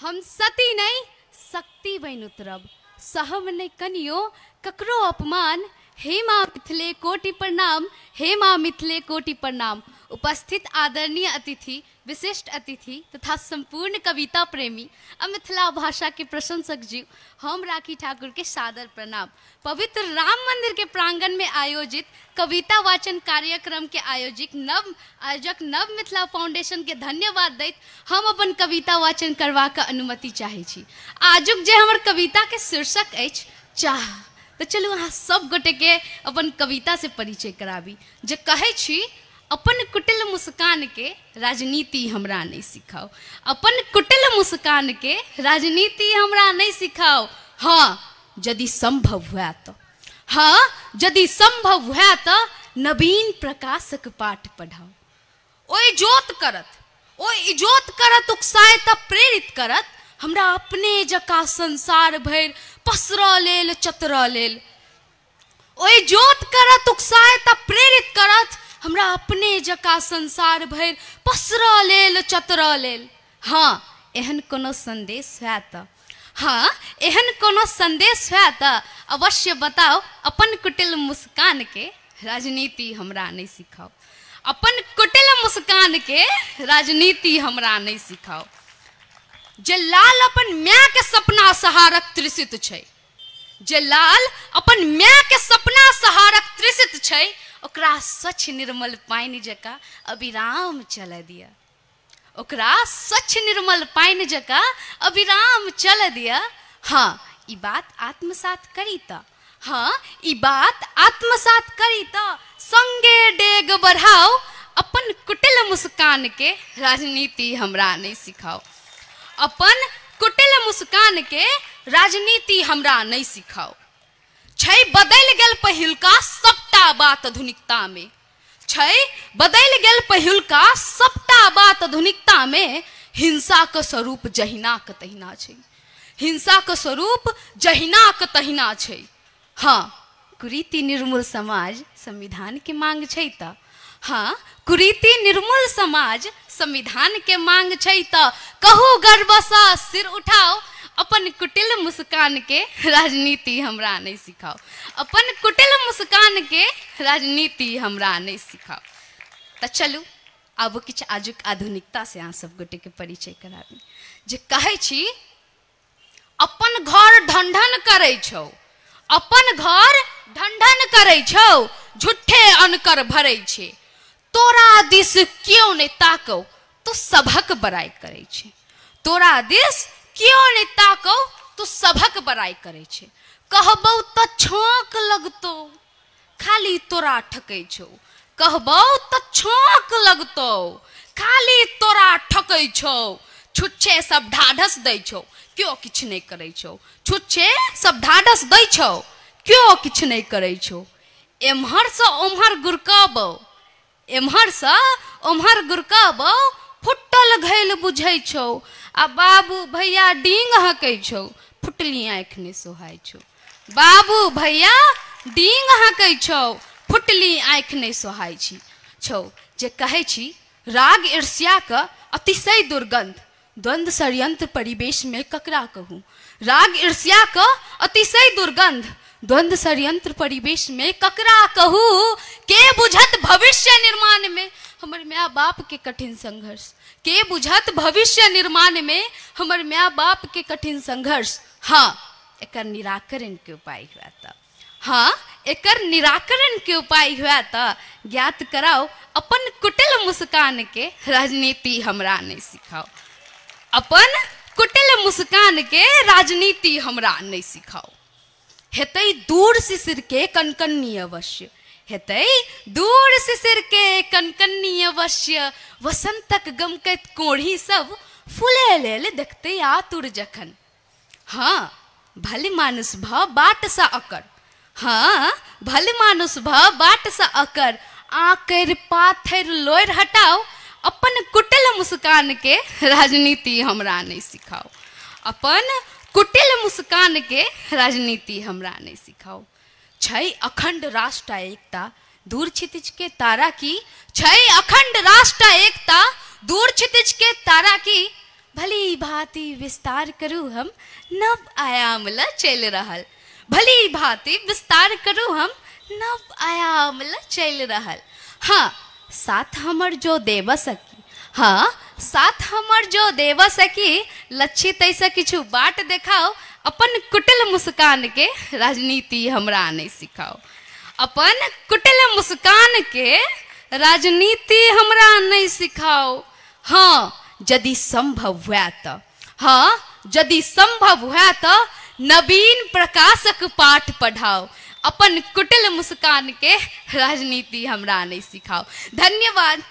हम सती नहीं शक्ति बन उतरब, सहब नहीं कनियो ककरो अपमान। हे माँ मिथिले कोटि प्रणाम, हे माँ मिथिले कोटि प्रणाम। उपस्थित आदरणीय अतिथि, विशिष्ट अतिथि तथा संपूर्ण कविता प्रेमी और मिथिला भाषा के प्रशंसक जीव, हम राखी ठाकुर के सादर प्रणाम। पवित्र राम मंदिर के प्रांगण में आयोजित कविता वाचन कार्यक्रम के आयोजक नव मिथिला फाउंडेशन के धन्यवाद दैत हम अपन कविता वाचन करवा के अनुमति चाहे छी। आजुक जे हमर कविता के शीर्षक अछि चाह, तो चलू अहाँ सब गोटे के अपन कविता से परिचय कराबी। जे कहे छी अपन कुटिल मुस्कान के राजनीति हमरा नहीं सिखाओ, अपन कुटिल मुस्कान के राजनीति हमरा नहीं सिखाओ। हाँ यदि संभव हुआ तो, हाँ यदि संभव हुआ तो नवीन प्रकाशक पाठ पढ़ाओ। ओए इजोत करत उकसाए तब प्रेरित करत हमरा अपने जका संसार भर पसरा लेल चतरा लेल। ओए जोत करत उकसाए तब प्रेरित करत हमरा अपने जका संसार भर पसरा लेल चतरा लेल। हाँ एहन कोनो संदेश है तो, हाँ एहन कोनो संदेश है तो अवश्य बताओ। अपन कुटिल मुस्कान के राजनीति हमरा नहीं सिखाओ, अपन कुटिल मुस्कान के राजनीति हमरा नहीं सिखाओ। जे लाल अपन माय के सपना सहारक त्रिषित छै, जे लाल अपन माय के सपना सहारक त्रिषित छै, ओकरा स्वच्छ निर्मल पानि जका अविराम चल दिया। ओकरा स्वच्छ निर्मल पानि जका अविराम चल दिया। हाँ ई बात आत्मसात करी त, हाँ ई बात आत्मसात करी त संगे डेग बढ़ाओ। अपन कुटिल मुस्कान के राजनीति हमरा नहीं सिखाओ, अपन कुटिल मुस्कान के राजनीति हमरा नहीं सिखाओ। छै बदल गेल पहिलका सबटा बात आधुनिकता में, छै बदल गेल पहिलका सबटा बात आधुनिकता में। हिंसा के स्वरूप जहिना के तहिना छै, हिंसा के स्वरूप जहिना के तहिना छै। हाँ कुरीति निर्मूल समाज संविधान के मांग छै त, हाँ कुरीति निर्मूल समाज संविधान के मांग छै त कहू गर्वसा सिर उठाओ। अपन कुटिल मुस्कान के राजनीति हमरा नहीं सिखाओ, अपन कुटिल मुस्कान के राजनीति हमरा नहीं सिखाओ। तो चलू अब किछ आजुक आधुनिकता से अहाँ सब गोटे के परिचय कराबी। जे कहे छी अपन घर ढंढन करे छौ, अपन घर ढंढन करे छौ, झूठे अनकर भरे छे। तोरा दिस क्यों नहीं ताकौ तू सबक बड़ाई करे छे, तोरा दिस क्यों नहीं ताकौ तू सबक बड़ाई करे छे। कहबौ त छौंक लगतो खाली तोरा ठकै छौ, कहबौ त छौंक लगतो खाली तोरा ठकै छौ। छुच्छे सब ढाढ़स दै छौ क्यों किछ नहीं करे छौ, छुच्छे सब ढाढ़स दै छौ क्यों किछ नहीं करे छौ। एम्हर से ओम्हर गुरकाबौ, एम्हर से ओम्हर गुरकाबौ फुटल घैल बुझै छौ। आ बाबू भैया डींग हकै छौ, फुटली आँख ने सोहाय छौ। बाबू भैया डींग हकै छौ, फुटली आँख ने सोहाय छौ। जे कहे छी राग ईर्ष्या का अतिशय दुर्गंध, द्वंद षड्यंत्र परिवेश में ककरा कहूँ। राग ईर्ष्या का अतिशय दुर्गंध, द्वंद षड्यंत्र परिवेश में ककरा कहूँ। के बुझत भविष्य निर्माण में हमर माँ बाप के कठिन संघर्ष, के बुझत भविष्य निर्माण में हमर माँ बाप के कठिन संघर्ष। हाँ एकर निराकरण के उपाय हुआ था, हाँ एकर निराकरण के उपाय हुआ था ज्ञात कराओ। अपन कुटिल मुस्कान के राजनीति हमरा नहीं सिखाओ, अपन कुटिल मुस्कान के राजनीति हमरा नहीं सिखाओ। हेतै दूर शिशिर के कनकन्नी अवश्य, हेतै दूर शिशिर के कनकन्नी अवश्य। वसंतक गमकैत कोढ़ी सब फूले लेल देखते आतुर जखन। हाँ भले मानुष भ बाट सा अकर, हाँ भले मानुष भ बाट सा अकर। आकर पाथर लोर हटाओ, अपन कुटिल मुस्कान के राजनीति हमरा नहीं सिखाओ, अपन कुटिल मुस्कान के राजनीति हमरा नहीं सिखाओ। छै अखंड राष्ट्र एकता दूर क्षितिज के तारा की, छै अखंड राष्ट्र एकता दूर क्षितिज के तारा की। भली भांति विस्तार करूँ हम नव आयाम ला चल रहल। भली भांति विस्तार करूँ हम नव आयाम ला चल रहल। हाँ साथ हमर जो देव सकी, हाँ साथ हमर जो देव सकी, लक्षित ऐसा किछु बाट देखाओ, अपन कुटिल मुस्कान के राजनीति हमरा नहीं सिखाओ। अपन कुटिल मुस्कान के राजनीति हमरा नहीं सिखाओ। हाँ यदि संभव हुआ तो, हाँ यदि संभव हुआ तो नवीन प्रकाशक पाठ पढ़ाओ। अपन कुटिल मुस्कान के राजनीति हमरा नहीं सिखाओ। धन्यवाद।